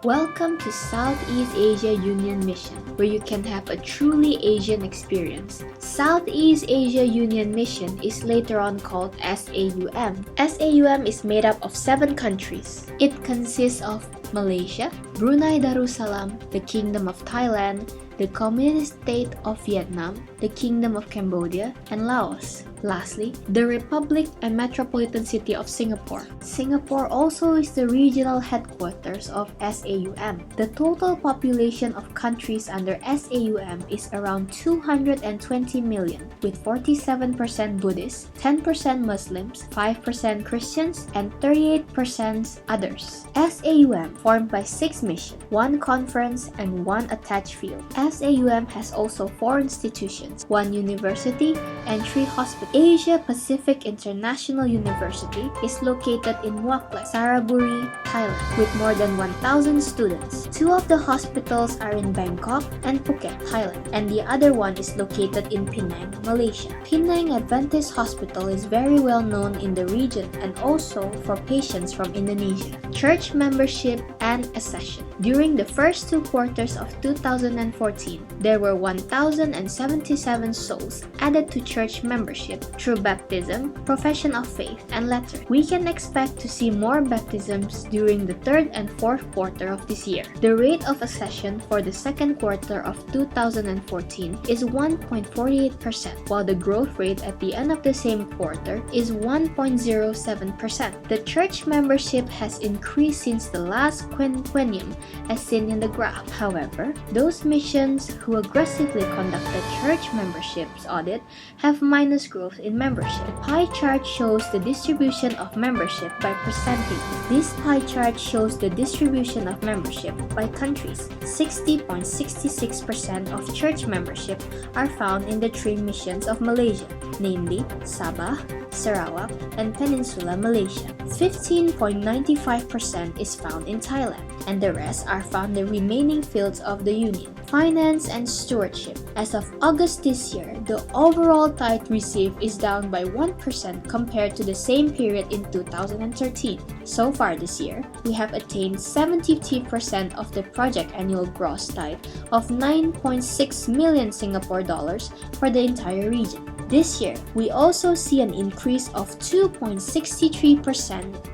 Welcome to Southeast Asia Union Mission, where you can have a truly Asian experience. Southeast Asia Union Mission is later on called SAUM. SAUM is made up of 7 countries. It consists of Malaysia, Brunei Darussalam, the Kingdom of Thailand, the Communist State of Vietnam, the Kingdom of Cambodia, and Laos. Lastly, the Republic and Metropolitan City of Singapore. Singapore also is the regional headquarters of SAUM. The total population of countries under SAUM is around 220 million, with 47% Buddhists, 10% Muslims, 5% Christians, and 38% others. SAUM formed by 6 missions, 1 conference, and 1 attached field. SAUM has also 4 institutions, 1 university, and 3 hospitals. Asia Pacific International University is located in Muaklas, Saraburi, Thailand, with more than 1,000 students. 2 of the hospitals are in Bangkok and Phuket, Thailand, and the other one is located in Penang, Malaysia. Penang Adventist Hospital is very well known in the region and also for patients from Indonesia. Church membership and accession. During the first 2 quarters of 2014, there were 1,077 souls added to church membership through baptism, profession of faith, and letter. We can expect to see more baptisms during the 3rd and 4th quarter of this year. The rate of accession for the 2nd quarter of 2014 is 1.48%, while the growth rate at the end of the same quarter is 1.07%. The church membership has increased since the last quinquennium, as seen in the graph. However, those missions who aggressively conducted church memberships audit have minus growth in membership. The pie chart shows the distribution of membership by percentage. This pie chart shows the distribution of membership by countries. 60.66% of church membership are found in the 3 missions of Malaysia, namely Sabah, Sarawak, and Peninsula Malaysia. 15.95% is found in Thailand, and the rest are found in the remaining fields of the Union. Finance and stewardship. As of August this year, the overall tithe received is down by 1% compared to the same period in 2013. So far this year, we have attained 73% of the project annual gross tithe of 9.6 million Singapore dollars for the entire region. This year, we also see an increase of 2.63%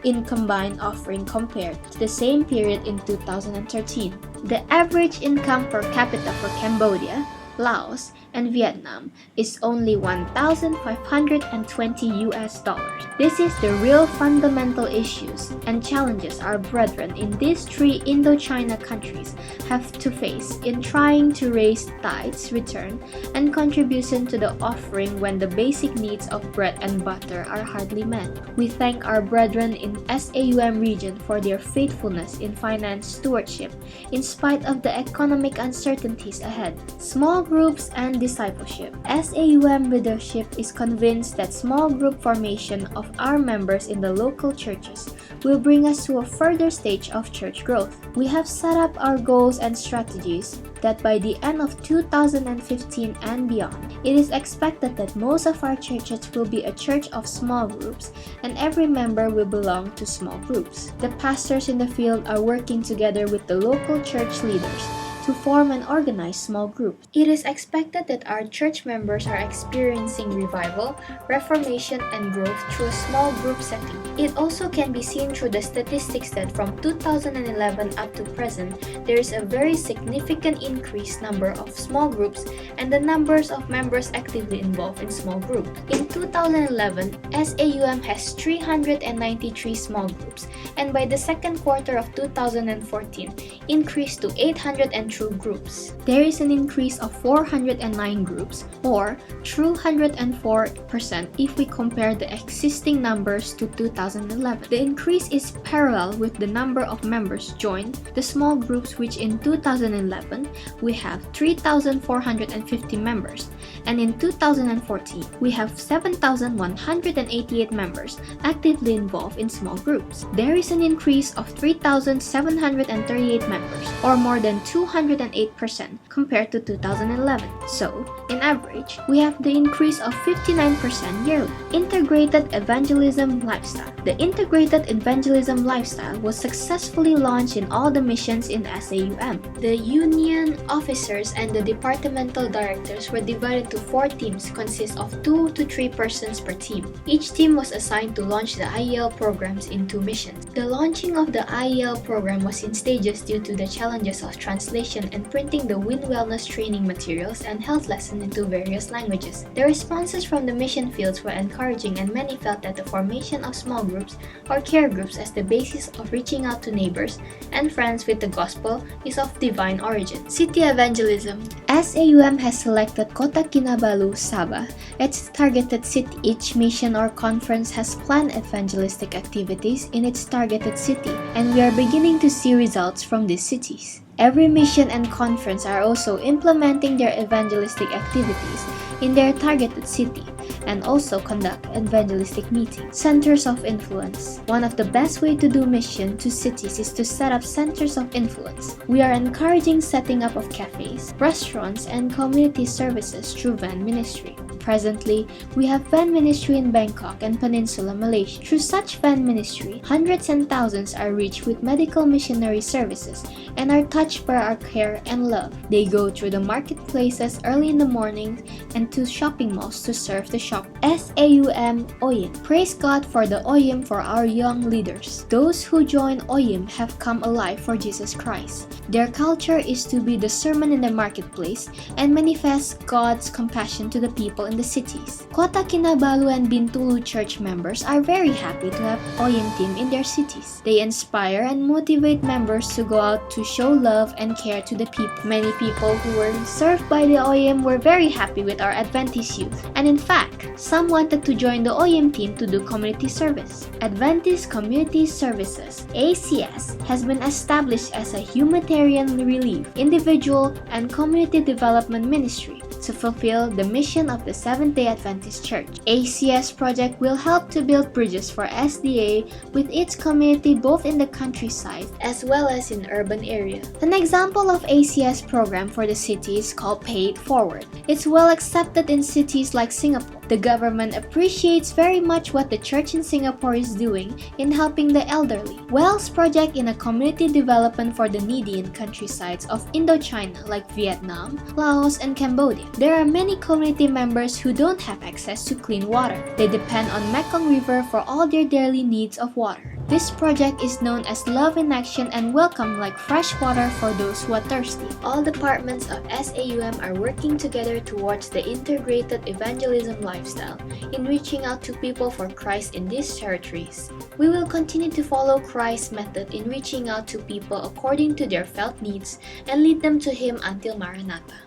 in combined offering compared to the same period in 2013. The average income per capita for Cambodia, Laos, and Vietnam is only $1,520. This is the real fundamental issues and challenges our brethren in these 3 Indochina countries have to face in trying to raise tithes, return, and contribution to the offering when the basic needs of bread and butter are hardly met. We thank our brethren in SAUM region for their faithfulness in finance stewardship in spite of the economic uncertainties ahead. Small groups and discipleship. SAUM leadership is convinced that small group formation of our members in the local churches will bring us to a further stage of church growth. We have set up our goals and strategies that by the end of 2015 and beyond, it is expected that most of our churches will be a church of small groups and every member will belong to small groups. The pastors in the field are working together with the local church leaders to form and organize small groups. It is expected that our church members are experiencing revival, reformation, and growth through a small group setting. It also can be seen through the statistics that from 2011 up to present, there is a very significant increased number of small groups and the numbers of members actively involved in small groups. In 2011, SAUM has 393 small groups, and by the 2nd quarter of 2014, increased to 802 groups. There is an increase of 409 groups, or 204% if we compare the existing numbers to 2011. The increase is parallel with the number of members joined the small groups, which in 2011 we have 3,450 members, and in 2014, we have 7,188 members actively involved in small groups. There is an increase of 3,738 members, or more than 208% compared to 2011. So, in average, we have the increase of 59% yearly. Integrated Evangelism Lifestyle. The Integrated Evangelism Lifestyle was successfully launched in all the missions in SAUM. The union officers and the departmental directors were divided to 4 teams consist of 2 to 3 persons per team. Each team was assigned to launch the IEL programs in 2 missions. The launching of the IEL program was in stages due to the challenges of translation and printing the Win Wellness training materials and health lessons into various languages. The responses from the mission fields were encouraging, and many felt that the formation of small groups or care groups as the basis of reaching out to neighbors and friends with the gospel is of divine origin. City Evangelism. SAUM has selected Kota Kinabalu, Sabah, its targeted city. Each mission or conference has planned evangelistic activities in its targeted city, and we are beginning to see results from these cities. Every mission and conference are also implementing their evangelistic activities in their targeted city and also conduct evangelistic meetings. Centers of influence. One of the best way to do mission to cities is to set up centers of influence. We are encouraging setting up of cafes, restaurants, and community services through van ministry. Presently, we have van ministry in Bangkok and Peninsula Malaysia. Through such van ministry, hundreds and thousands are reached with medical missionary services and are touched by our care and love. They go through the marketplaces early in the morning and to shopping malls to serve the shop. SAUM OYIM. Praise God for the OYIM for our young leaders. Those who join OYIM have come alive for Jesus Christ. Their culture is to be the sermon in the marketplace and manifest God's compassion to the people in the cities. Kota Kinabalu and Bintulu church members are very happy to have OYIM team in their cities. They inspire and motivate members to go out to show love and care to the people. Many people who were served by the OYIM were very happy with our Adventist youth, and in fact, some wanted to join the OYIM team to do community service. Adventist Community Services (ACS) has been established as a humanitarian relief, individual, and community development ministry to fulfill the mission of the Seventh-day Adventist Church. ACS project will help to build bridges for SDA with its community both in the countryside as well as in urban area. An example of ACS program for the city is called Pay It Forward. It's well accepted in cities like Singapore. The government appreciates very much what the church in Singapore is doing in helping the elderly. WELLS project in a community development for the needy in countrysides of Indochina like Vietnam, Laos, and Cambodia. There are many community members who don't have access to clean water. They depend on Mekong River for all their daily needs of water. This project is known as Love in Action and welcome like fresh water for those who are thirsty. All departments of SAUM are working together towards the integrated evangelism lifestyle in reaching out to people for Christ in these territories. We will continue to follow Christ's method in reaching out to people according to their felt needs and lead them to Him until Maranatha.